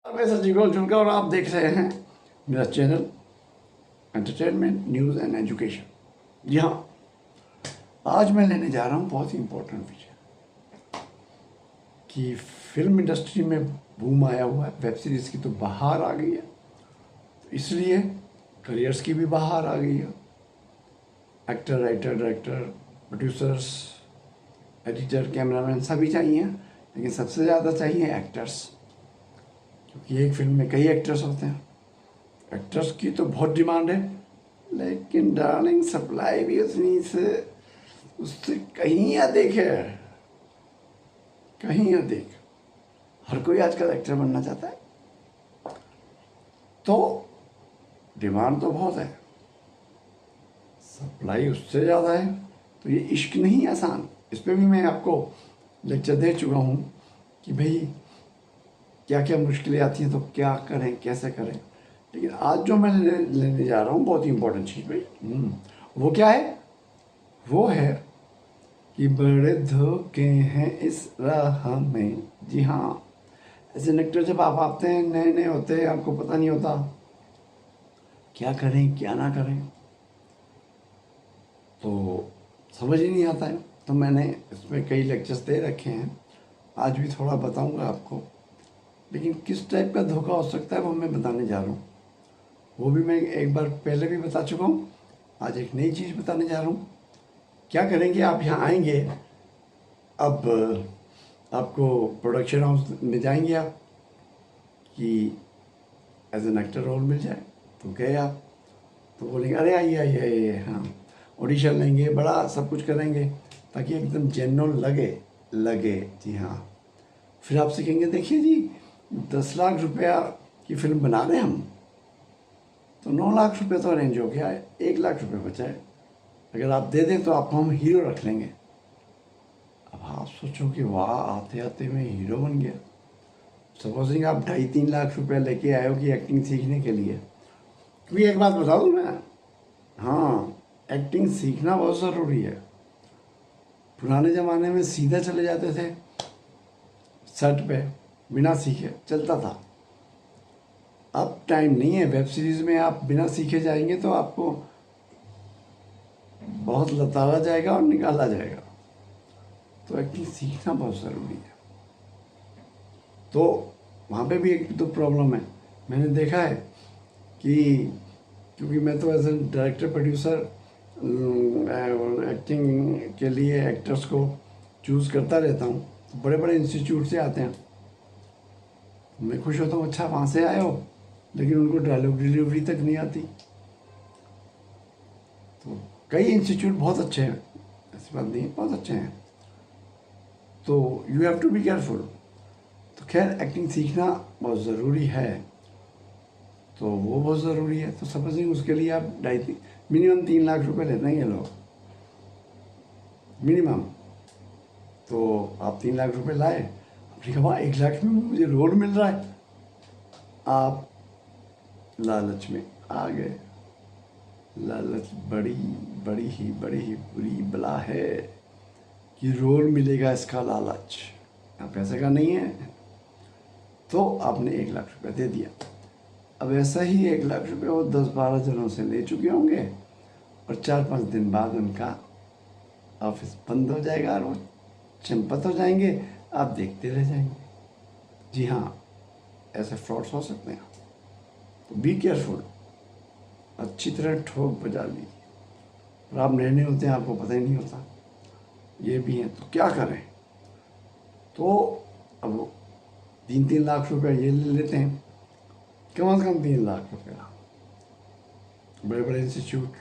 मैं सचिव जुलकर और आप देख रहे हैं मेरा channel entertainment news and education. जी हाँ, आज मैं लेने जा रहा हूँ बहुत ही इम्पोर्टेंट विषय कि फिल्म इंडस्ट्री में बूम आया हुआ है। वेब सीरीज़ की तो बहार आ गई है, तो इसलिए करियर्स की भी बहार आ गई है। Actor, writer, director, producers, editor, cameraman सभी चाहिए, लेकिन सबसे ज़्यादा चाहिए एक्टर्स, क्योंकि एक फिल्म में कई एक्टर्स होते हैं। एक्टर्स की तो बहुत डिमांड है, लेकिन डार्लिंग सप्लाई भी उतनी से उससे कहीं अधिक है, कहीं अधिक। हर कोई आजकल एक्टर बनना चाहता है, तो डिमांड तो बहुत है, सप्लाई उससे ज़्यादा है। तो ये इश्क नहीं आसान। इस पर भी मैं आपको लेक्चर दे चुका हूँ कि भाई क्या क्या मुश्किलें आती हैं, तो क्या करें, कैसे करें। लेकिन आज जो मैं लेने जा रहा हूँ बहुत ही इम्पोर्टेंट चीज़ भाई, वो क्या है? वो है कि बड़े धोखे हैं इस राह में। जी हाँ, ऐसे एक्टर जब आप आते हैं, नए नए होते हैं, आपको पता नहीं होता क्या करें क्या ना करें, तो समझ ही नहीं आता है। तो मैंने इसमें कई लेक्चर्स दे रखे हैं, आज भी थोड़ा बताऊंगा आपको। लेकिन किस टाइप का धोखा हो सकता है वो मैं बताने जा रहा हूँ। वो भी मैं एक बार पहले भी बता चुका हूँ, आज एक नई चीज़ बताने जा रहा हूँ। क्या करेंगे, आप यहाँ आएंगे, अब आपको प्रोडक्शन हाउस में जाएंगे आप कि एज एन एक्टर रोल मिल जाए, तो गए आप, तो बोलेंगे अरे आइए आइए आइए, हाँ ऑडिशन लेंगे, बड़ा सब कुछ करेंगे ताकि एकदम जेन्युइन लगे। जी हाँ, फिर आपसे कहेंगे देखिए जी 10 लाख रुपया की फिल्म बना रहे हैं हम, तो 9 लाख रुपये तो अरेंज हो गया है, 1 लाख रुपये बचा है, अगर आप दे दें तो आपको हम हीरो रख लेंगे। अब आप सोचो कि वाह, आते आते मैं हीरो बन गया। सपोजिंग आप 2.5-3 लाख रुपया लेके आए हो कि एक्टिंग सीखने के लिए। क्योंकि एक बात बता दूँ मैं, हाँ एक्टिंग सीखना बहुत ज़रूरी है। पुराने ज़माने में सीधा चले जाते थे सेट पे, बिना सीखे चलता था। अब टाइम नहीं है, वेब सीरीज़ में आप बिना सीखे जाएंगे तो आपको बहुत लताड़ा जाएगा और निकाला जाएगा। तो एक्टिंग सीखना बहुत ज़रूरी है। तो वहाँ पे भी एक तो प्रॉब्लम है, मैंने देखा है कि क्योंकि मैं तो as a director producer acting के लिए एक्टर्स को चूज़ करता रहता हूँ, तो बड़े बड़े इंस्टीट्यूट से आते हैं, मैं खुश होता हूँ, अच्छा वहाँ से आए हो, लेकिन उनको डायलॉग डिलीवरी तक नहीं आती। तो कई इंस्टीट्यूट बहुत अच्छे हैं, ऐसी बात नहीं, बहुत अच्छे हैं, तो you have to be careful. तो खैर एक्टिंग सीखना बहुत ज़रूरी है, तो वो बहुत ज़रूरी है। तो सपोजिंग उसके लिए आप मिनिमम 3 लाख रुपए लेते हैं ये लोग, मिनिमम। तो आप 3 लाख रुपए लाए, आपने कहा 1 लाख में मुझे रोल मिल रहा है, आप लालच में आ गए। लालच बड़ी ही बुरी बला है कि रोल मिलेगा इसका लालच, आप पैसे का नहीं है, तो आपने 1 लाख रुपए दे दिया। अब ऐसा ही 1 लाख रुपए वो 10-12 जनों से ले चुके होंगे, और 4-5 दिन बाद उनका ऑफिस बंद हो जाएगा और वो चंपत हो जाएंगे, आप देखते रह जाएंगे। जी हाँ, ऐसे फ्रॉड्स हो सकते हैं, तो बी केयरफुल, अच्छी तरह ठोक बजा लीजिए। और आप नए होते हैं, आपको पता ही नहीं होता, ये भी हैं, तो क्या करें। तो अब 3-3 लाख रुपया ये ले लेते हैं, कम से कम 3 लाख रुपया, बड़े बड़े इंस्टीट्यूट।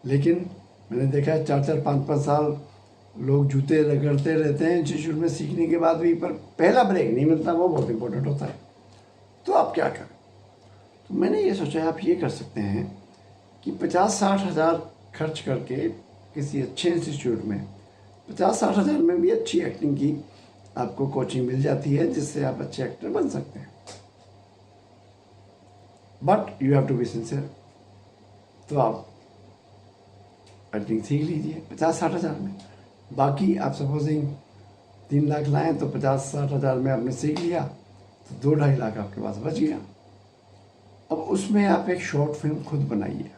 लेकिन मैंने देखा है 4-4, 5-5 साल लोग जूते रगड़ते रहते हैं इंस्टीट्यूट में सीखने के बाद भी, पर पहला ब्रेक नहीं मिलता, वो बहुत इंपॉर्टेंट होता है। तो आप क्या करें? तो मैंने ये सोचा आप ये कर सकते हैं कि 50-60 हज़ार खर्च करके किसी अच्छे इंस्टीट्यूट में 50-60 हज़ार में भी अच्छी एक्टिंग की आपको कोचिंग मिल जाती है, जिससे आप अच्छे एक्टर बन सकते हैं। But you have to be sincere. तो आप एक्टिंग सीख लीजिए 50-60 हज़ार में। बाकी आप सपोजिंग 3 लाख लाएँ, तो 50-60 हज़ार में आपने सीख लिया, तो 2-2.5 लाख आपके पास बच गया। अब उसमें आप एक शॉर्ट फिल्म खुद बनाइए,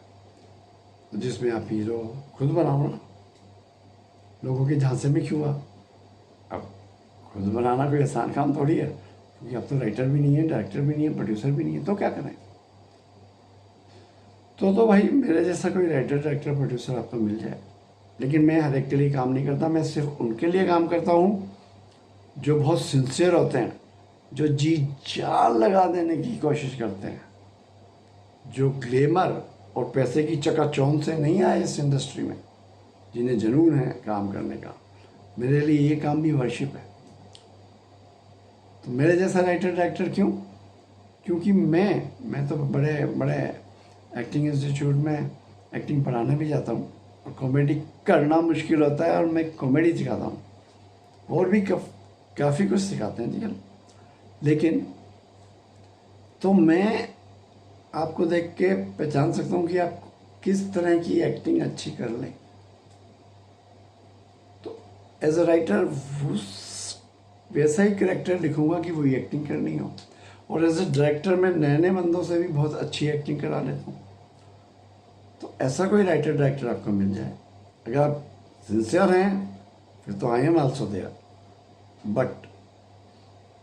तो जिसमें आप हीरो खुद बनाओ ना, लोगों के झांसे में क्यों आप? अब खुद बनाना कोई आसान काम थोड़ी है, क्योंकि अब तो राइटर भी नहीं है, डायरेक्टर भी नहीं है, प्रोड्यूसर भी नहीं है, तो क्या करें? तो भाई मेरे जैसा कोई राइटर, डायरेक्टर, प्रोड्यूसर आपको मिल जाए। लेकिन मैं हर एक के लिए काम नहीं करता, मैं सिर्फ उनके लिए काम करता हूँ जो बहुत सिंसियर होते हैं, जो जी जान लगा देने की कोशिश करते हैं, जो ग्लैमर और पैसे की चकाचौंध से नहीं आए इस इंडस्ट्री में, जिन्हें जुनून है काम करने का। मेरे लिए ये काम भी वर्शिप है। तो मेरे जैसा राइटर डायरेक्टर क्यों? क्योंकि मैं तो बड़े बड़े एक्टिंग इंस्टीट्यूट में एक्टिंग पढ़ाने भी जाता हूँ, और कॉमेडी करना मुश्किल होता है, और मैं कॉमेडी सिखाता हूँ, और भी काफ़ी कुछ सिखाते हैं, ठीक है। लेकिन तो मैं आपको देख के पहचान सकता हूँ कि आप किस तरह की एक्टिंग अच्छी कर लें। तो एज अ राइटर वैसा ही कैरेक्टर लिखूंगा कि वही एक्टिंग करनी हो, और एज अ डायरेक्टर मैं नए नए बंदों से भी बहुत अच्छी एक्टिंग करा लेता हूँ। तो ऐसा कोई राइटर डायरेक्टर आपको मिल जाए, अगर आप सिंसियर हैं, फिर तो I am also there. But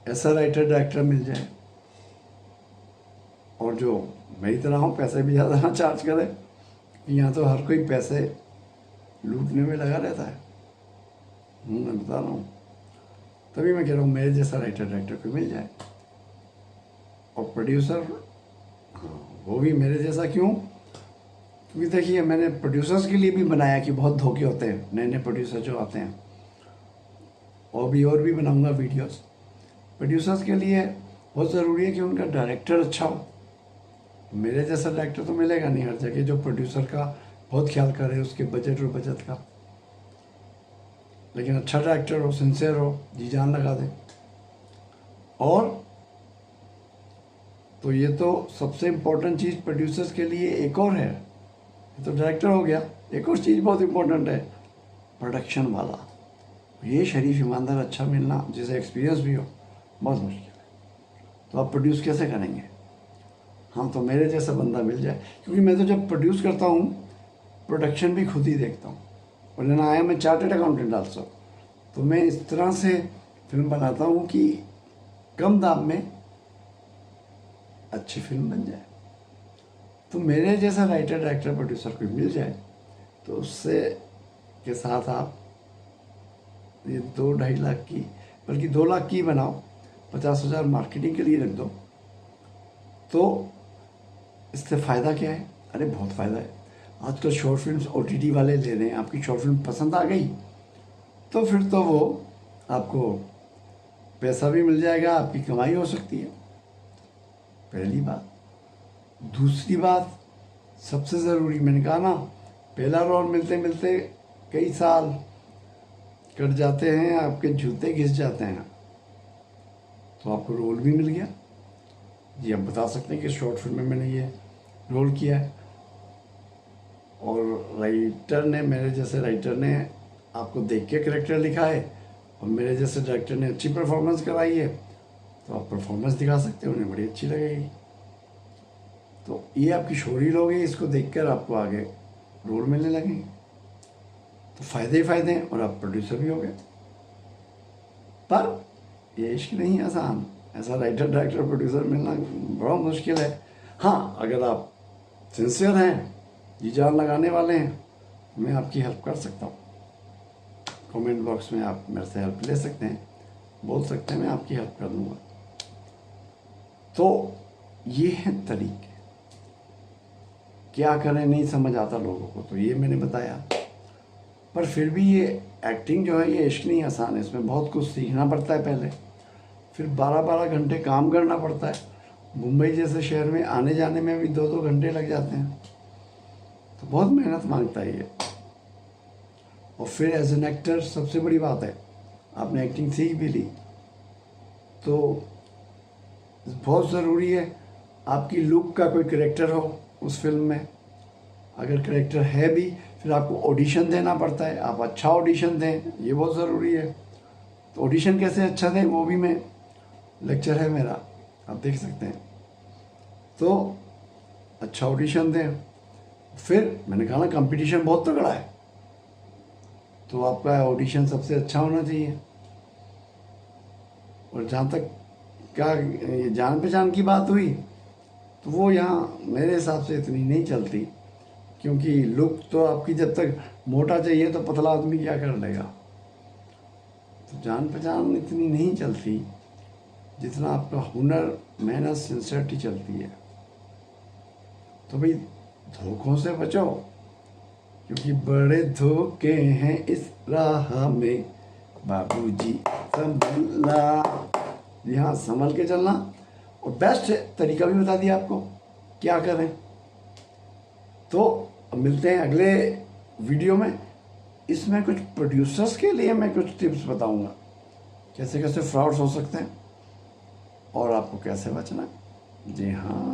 ऐसा राइटर डायरेक्टर मिल जाए, और जो मेरी तरह हो, पैसे भी ज़्यादा ना चार्ज करे। यहाँ तो हर कोई पैसे लूटने में लगा रहता है, मैं बता रहा हूँ। तभी मैं कह रहा हूँ मेरे जैसा राइटर डायरेक्टर को मिल जाए। और प्रोड्यूसर, वो भी मेरे जैसा क्यों? क्योंकि देखिए, मैंने प्रोड्यूसर्स के लिए भी बनाया कि बहुत धोखे होते हैं नए नए प्रोड्यूसर जो आते हैं, और भी बनाऊंगा वीडियोस। प्रोड्यूसर्स के लिए बहुत ज़रूरी है कि उनका डायरेक्टर अच्छा हो। मेरे जैसा डायरेक्टर तो मिलेगा नहीं हर जगह, जो प्रोड्यूसर का बहुत ख्याल करे, उसके बजट का। लेकिन अच्छा डायरेक्टर हो, सिंसियर हो, जी जान लगा दे। और तो ये तो सबसे इम्पोर्टेंट चीज़ प्रोड्यूसर्स के लिए एक और है। ये तो डायरेक्टर हो गया, एक और चीज़ बहुत इम्पोर्टेंट है, प्रोडक्शन वाला। ये शरीफ ईमानदार अच्छा मिलना, जिसे एक्सपीरियंस भी हो, बहुत मुश्किल है। तो आप प्रोड्यूस कैसे करेंगे? हाँ, तो मेरे जैसा बंदा मिल जाए, क्योंकि मैं तो जब प्रोड्यूस करता हूँ, प्रोडक्शन भी खुद ही देखता हूँ। और ना I am a chartered accountant also. तो मैं इस तरह से फिल्म बनाता हूँ कि कम दाम में अच्छी फिल्म बन जाए। तो मेरे जैसा राइटर, डायरेक्टर, प्रोड्यूसर कोई मिल जाए, तो उससे के साथ आप ये 2-2.5 लाख की, बल्कि 2 लाख की बनाओ, 50,000 मार्केटिंग के लिए रख दो। तो इससे फ़ायदा क्या है? अरे बहुत फ़ायदा है। आजकल शॉर्ट फिल्म्स OTT वाले ले रहे हैं। आपकी शॉर्ट फिल्म पसंद आ गई, तो फिर तो वो आपको पैसा भी मिल जाएगा, आपकी कमाई हो सकती है, पहली बात। दूसरी बात, सबसे ज़रूरी, मैंने कहा ना, पहला रोल मिलते मिलते कई साल कट जाते हैं, आपके जूते घिस जाते हैं, तो आपको रोल भी मिल गया। जी, आप बता सकते हैं कि शॉर्ट फिल्म में मैंने ये रोल किया है, और राइटर ने, मेरे जैसे राइटर ने आपको देख के कैरेक्टर लिखा है, और मेरे जैसे डायरेक्टर ने अच्छी परफॉर्मेंस कराई है, तो आप परफॉर्मेंस दिखा सकते हैं, उन्हें बड़ी अच्छी लगेगी। तो ये आपकी शोरी लोग हैं, इसको देखकर आपको आगे रोल मिलने लगेंगे। तो फ़ायदे ही फ़ायदे हैं, और आप प्रोड्यूसर भी हो गए। पर ये इश्क नहीं है आसान, ऐसा राइटर, डायरेक्टर, प्रोड्यूसर मिलना बड़ा मुश्किल है। हाँ, अगर आप सिंसियर हैं, जी जान लगाने वाले हैं, मैं आपकी हेल्प कर सकता हूँ। कमेंट बॉक्स में आप मेरे से हेल्प ले सकते हैं, बोल सकते हैं, मैं आपकी हेल्प कर दूँगा। तो ये है तरीके। क्या करें, नहीं समझ आता लोगों को, तो ये मैंने बताया। पर फिर भी ये एक्टिंग जो है, ये इश्क नहीं आसान है, इसमें बहुत कुछ सीखना पड़ता है पहले, फिर 12-12 घंटे काम करना पड़ता है। मुंबई जैसे शहर में आने जाने में भी 2-2 घंटे लग जाते हैं, तो बहुत मेहनत मांगता है ये। और फिर एज एन एक्टर सबसे बड़ी बात है, आपने एक्टिंग सीख भी ली, तो बहुत ज़रूरी है आपकी लुक का कोई कैरेक्टर हो उस फिल्म में। अगर कैरेक्टर है भी, फिर आपको ऑडिशन देना पड़ता है, आप अच्छा ऑडिशन दें, ये बहुत ज़रूरी है। तो ऑडिशन कैसे अच्छा दें, वो भी मैं लेक्चर है मेरा, आप देख सकते हैं। तो अच्छा ऑडिशन दें। फिर मैंने कहा ना कंपटीशन बहुत तगड़ा है, तो आपका ऑडिशन सबसे अच्छा होना चाहिए। और जहाँ तक क्या ये जान पहचान की बात हुई, तो वो यहाँ मेरे हिसाब से इतनी नहीं चलती, क्योंकि लुक तो आपकी जब तक मोटा चाहिए तो पतला आदमी क्या कर लेगा। तो जान पहचान इतनी नहीं चलती जितना आपका हुनर, मेहनत, सिंसियरिटी चलती है। तो भाई धोखों से बचो, क्योंकि बड़े धोखे हैं इस राह में बाबूजी, संभलना। जी हाँ, संभल के चलना। और बेस्ट तरीका भी बता दिया आपको क्या करें। तो अब मिलते हैं अगले वीडियो में। इसमें कुछ प्रोड्यूसर्स के लिए मैं कुछ टिप्स बताऊंगा, कैसे कैसे फ्रॉड्स हो सकते हैं और आपको कैसे बचना है। जी हाँ।